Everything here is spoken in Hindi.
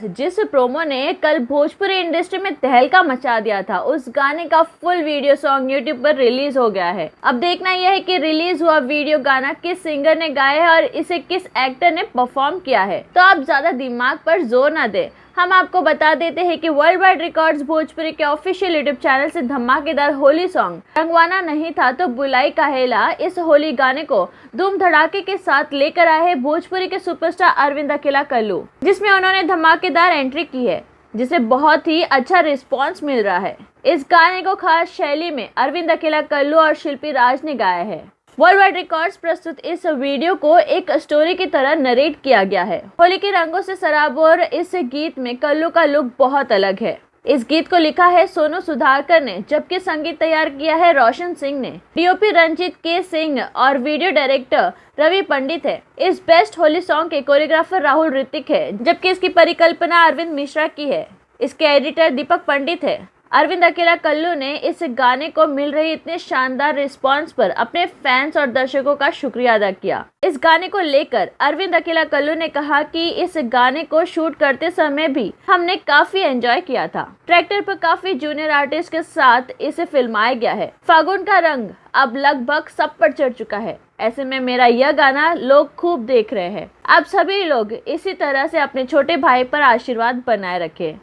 जिस प्रोमो ने कल भोजपुरी इंडस्ट्री में तहलका मचा दिया था, उस गाने का फुल वीडियो सॉन्ग यूट्यूब पर रिलीज हो गया है। अब देखना यह है कि रिलीज हुआ वीडियो गाना किस सिंगर ने गाया है और इसे किस एक्टर ने परफॉर्म किया है। तो आप ज्यादा दिमाग पर जोर न दें, हम आपको बता देते हैं कि वर्ल्ड वाइड रिकॉर्ड्स भोजपुरी के ऑफिशियल यूट्यूब चैनल से धमाकेदार होली सॉन्ग रंगवाना नहीं था तो बुलाई काहेला इस होली गाने को धूम धड़ाके के साथ लेकर आए हैं भोजपुरी के सुपरस्टार अरविंद अकेला कल्लू, जिसमें उन्होंने धमाकेदार एंट्री की है, जिसे बहुत ही अच्छा रिस्पॉन्स मिल रहा है। इस गाने को खास शैली में अरविंद अकेला कल्लू और शिल्पी राज ने गाया है। वर्ल्ड वाइड रिकॉर्ड्स प्रस्तुत इस वीडियो को एक स्टोरी की तरह नरेट किया गया है। होली के रंगों से सराबोर इस गीत में कल्लू का लुक बहुत अलग है। इस गीत को लिखा है सोनू सुधाकर ने, जबकि संगीत तैयार किया है रोशन सिंह ने। डीओपी रंजीत के सिंह और वीडियो डायरेक्टर रवि पंडित है। इस बेस्ट होली सॉन्ग के कोरियोग्राफर राहुल ऋतिक है, जबकि इसकी परिकल्पना अरविंद मिश्रा की है। इसके एडिटर दीपक पंडित है। अरविंद अकेला कल्लू ने इस गाने को मिल रही इतने शानदार रिस्पांस पर अपने फैंस और दर्शकों का शुक्रिया अदा किया। इस गाने को लेकर अरविंद अकेला कल्लू ने कहा कि इस गाने को शूट करते समय भी हमने काफी एंजॉय किया था। ट्रैक्टर पर काफी जूनियर आर्टिस्ट के साथ इसे फिल्माया गया है। फागुन का रंग अब लगभग सब पर चढ़ चुका है। ऐसे में मेरा यह गाना लोग खूब देख रहे हैं। आप सभी लोग इसी तरह से अपने छोटे भाई पर आशीर्वाद बनाए रखें।